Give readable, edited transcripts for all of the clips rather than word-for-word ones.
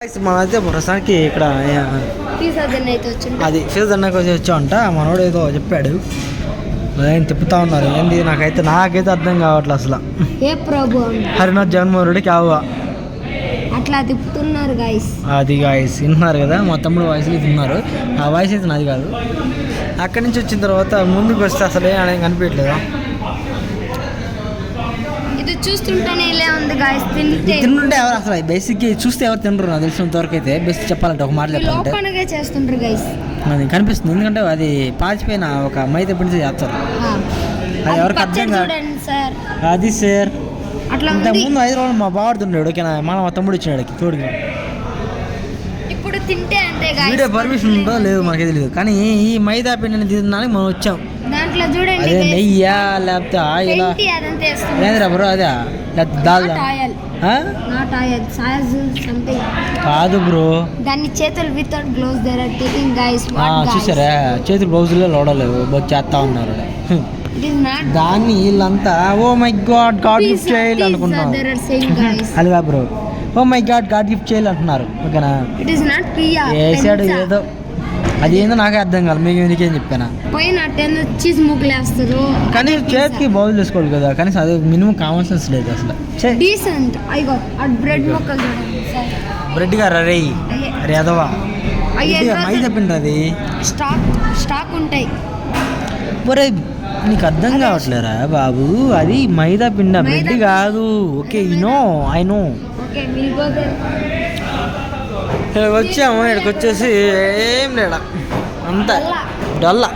మనైతే ప్రస్తుతానికి ఇక్కడ అది ఫీజు అన్న కోసం వచ్చామంట. మనోడు ఏదో చెప్పాడు, ఏం తిప్పుతా ఉన్నారు. ఏంది నాకైతే అర్థం కావట్లేదు అసలు. ఏ ప్రభు హరినాథ్ జగన్మోహన్ రెడ్డికి అట్లా తిప్పుతున్నారు గాయస్. అది గాయస్ వింటున్నారు కదా, మా తమ్ముడు వాయిస్ వింటున్నారు. ఆ వాయిస్ అయితే నాది కాదు. అక్కడి నుంచి వచ్చిన తర్వాత ముందుకు వస్తే అసలు ఏం కనిపించట్లేదు. చూస్తుంటేనే ఇలా ఉంది గాయస్. తింటుంటే ఎవరు అసలు బేసిక్ చూస్తే ఎవరు తినరు నాకు తెలిసినంత వరకు అయితే. బేసిక్ చెప్పాలంటే ఒక మాట చెప్పాలంటే చేస్తుంటారు గైస్. అది కనిపిస్తుంది, ఎందుకంటే అది పాచిపోయిన ఒక మైదా పిండి చేస్తారు. అది ఎవరికి అర్థం కాదు. అది సార్ అట్లా ఇంతకుముందు హైదరాబాద్ మా బావాడు తిన్నాడు, ఓకేనా, మా తమ్ముడు ఇచ్చినాడు తోడుగా. ఇప్పుడు తింటే అంతే వీడియో పర్మిషన్ ఉందో లేదు మనకి తెలియదు, కానీ ఈ మైదా పిండిని తినడానికి మనం వచ్చాం. దాంట్లో చూడండి అదే నెయ్యా లేకపోతే ఆయిల్ ఏంద్రా బ్రో, అదే కాదు బ్రో. దాన్ని చేతులు without gloves there are taking guys. చూసారా చేతులు గ్లౌజుల్లో లోడలేవు, చేస్తా ఉన్నారు. దాన్ని వీళ్ళంతా oh my god god gift చేయాలి అనుకుంటున్నారు. అదిగా bro, oh my god god gift చేయాలి అంటున్నారు, ఓకేనా. వేసాడు ఏదో, అది ఏందో నాకే అర్థం కాదు. మీకు నీకేం చెప్పానా, చీజ్ ముక్కలు వేస్తారు కానీ చేతికి బౌల్ చేసుకోవాలి కదా, కానీ అది మినిమం కామన్ సెన్స్ లేదు అసలు. డీసెంట్ బ్రెడ్ ముక్కలు బ్రెడ్ గారు రే అదవా మైదా పిండి అది స్టాక్ ఉంటాయి. ఒరే నీకు అర్థం కావట్లేరా బాబు, అది మైదా పిండి బ్రెడ్ కాదు. Okay I know. వచ్చాము ఇక్కడికి వచ్చేసి ఏం లేడా, అంతా డల్లా,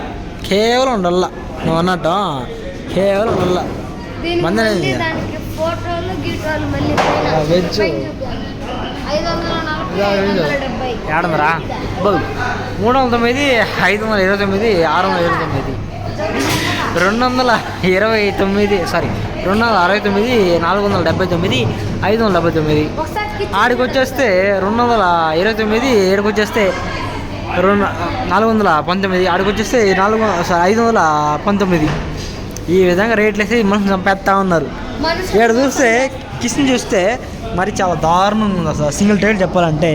కేవలం డల్లా. నువ్వు అన్నట్టు కేవలం డల్లా. మందనేది వెజ్ 700 309 529 629 229 సారీ 269 479 579. ఆడికి వచ్చేస్తే 229, ఏడుకి వచ్చేస్తే 419, ఆడికి వచ్చేస్తే 519. ఈ విధంగా రేట్లు వేసి మనం చంపేస్తా ఉన్నారు. ఇక్కడ చూస్తే కిచెన్ చూస్తే మరి చాలా దారుణంగా ఉంది అసలు. సింగిల్ టైల్ చెప్పాలంటే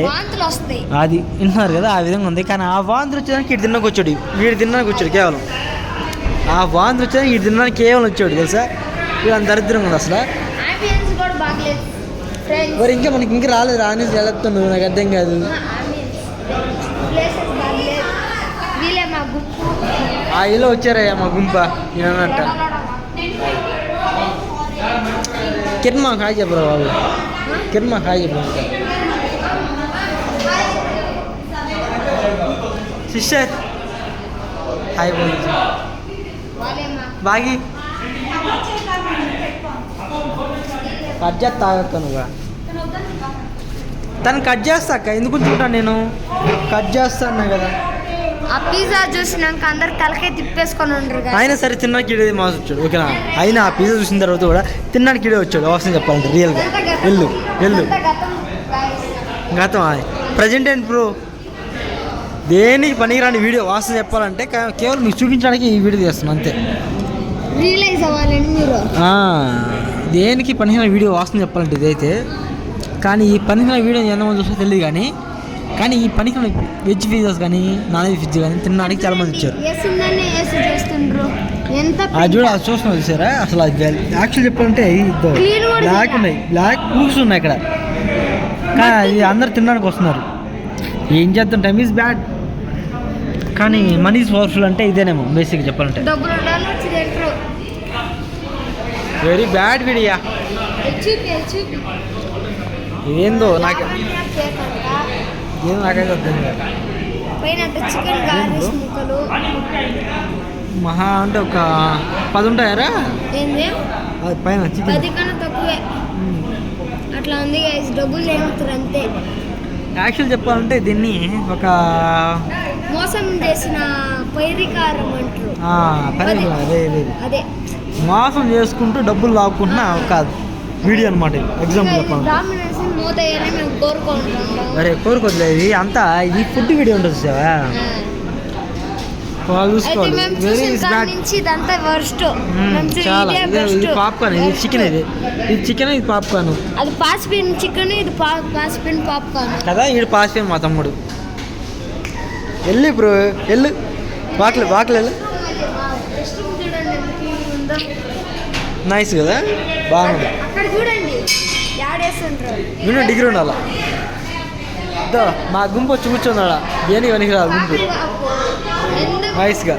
అది వింటున్నారు కదా, ఆ విధంగా ఉంది. కానీ ఆ వాంతులు వచ్చేదానికి ఇటు తిన్నాక వచ్చాడు, వీడు తిన్నాక వచ్చాడు కేవలం. ఆ వాంతులు వచ్చేదానికి ఇటు తినడానికి కేవలం వచ్చాడు తెలుసా. వీళ్ళంత దరిద్రంగా ఉంది అసలు. మరి ఇంకా మనకి ఇంకా రాలేదు, రాని వెళ్తున్నావు, నాకు అర్థం కాదు. ఇలా వచ్చారయ్యా మా గుంప ఏమన్నట్ట. కిరణ్ హాయ్ చెప్పరా బాబు, కిరణ్ హాయ్ చెప్పరా సిస్టర్, హాయ్ బోల్ బాగి కట్ చేస్తా ఆగుతానుగా. తను కట్ చేస్తా అక్క, ఎందుకు చూంటాను నేను కట్ చేస్తాను కదా. ఆ పిజ్జా చూసినాక అందరు తలకే తిప్పేసుకొని ఉండరు. అయినా సరే తిన్నానికి ఇడే మాస్ వచ్చాడు, ఓకేనా. అయినా ఆ పిజ్జా చూసిన తర్వాత కూడా తిన్నానికి ఇడే వచ్చాడు. వాసన చెప్పాలంటే రియల్గా వెళ్ళు గతం ప్రజెంట్ ఏంటి బ్రో, దేనికి పనికిరాని వీడియో వాసన చెప్పాలంటే కేవలం మీకు చూపించడానికి ఈ వీడియో చేస్తున్నాను అంతే. రియలైజ్ అవ్వాలండి మీరు. దేనికి పనికిరాని వీడియో వాసన చెప్పాలంటే ఇదైతే. కానీ ఈ పనికిరాని వీడియో ఎంతమంది చూస్తే తెలియదు, కానీ ఈ పనికిరాని వెజ్ పిజ్జాస్ కానీ నాన్ వెజ్ పిజ్జా కానీ తినడానికి చాలా మంది వచ్చారు. అది చూడ అది చూస్తున్నాం చూసారా అసలు. అది యాక్చువల్ చెప్పాలంటే బ్లాక్ బుక్స్ ఉన్నాయి ఇక్కడ, కానీ అది అందరు తినడానికి వస్తున్నారు. ఏం చేద్దాం, టైమ్ ఈజ్ బ్యాడ్, కానీ మనీ ఈజ్ పవర్ఫుల్ అంటే ఇదేనేమో బేసిక్ చెప్పాలంటే. Very bad video. ఏందో నాకైతే అర్థం కాదు. మహా అంటే ఒక 10 ఉంటాయారా పైన చికెన్. అట్లా ఉంది డబ్బులు ఏమవుతారు అంతే. యాక్చువల్ చెప్పాలంటే దీన్ని ఒక మోసం చేసిన పైరికారం అంటారు. అదే మోసం చేసుకుంటూ డబ్బులు లాక్కుంటున్నా ఒక వీడియో అనమాట. ఎగ్జాంపుల్ చెప్పాలి, అరే కోరుకోవట్లేదు అంతా. ఇది ఫుడ్ వీడియో ఉంటుంది సార్, వాళ్ళు చూసుకోవాలి. మేము వెరీ చూసిన ఇస్ కాడి బ్యాడ్. నుంచి ఇదంతా వర్స్ట్ చాలా ఇది పాప్కార్న్, ఇది చికెన్, ఇది చికెన్, ఇది పాప్కార్న్ అది పాసిపిన్ చికెన్, ఇది పాసిపిన్ పాప్కార్న్ కదా. ఈడు పాసిపోయిన మా తమ్ముడు. వెళ్ళు బ్రో, వెళ్ళు, వాకిలు వెళ్ళు. నైస్ కదా, బాగుంది. అక్కడ చూడండి యాడేస్తుంటారు. విను డిగ్రీ ఉండాలా. మా గుంపు వచ్చి కూర్చున్నాడా, దేనికి పనికి రాదు గుంపు. నైస్గా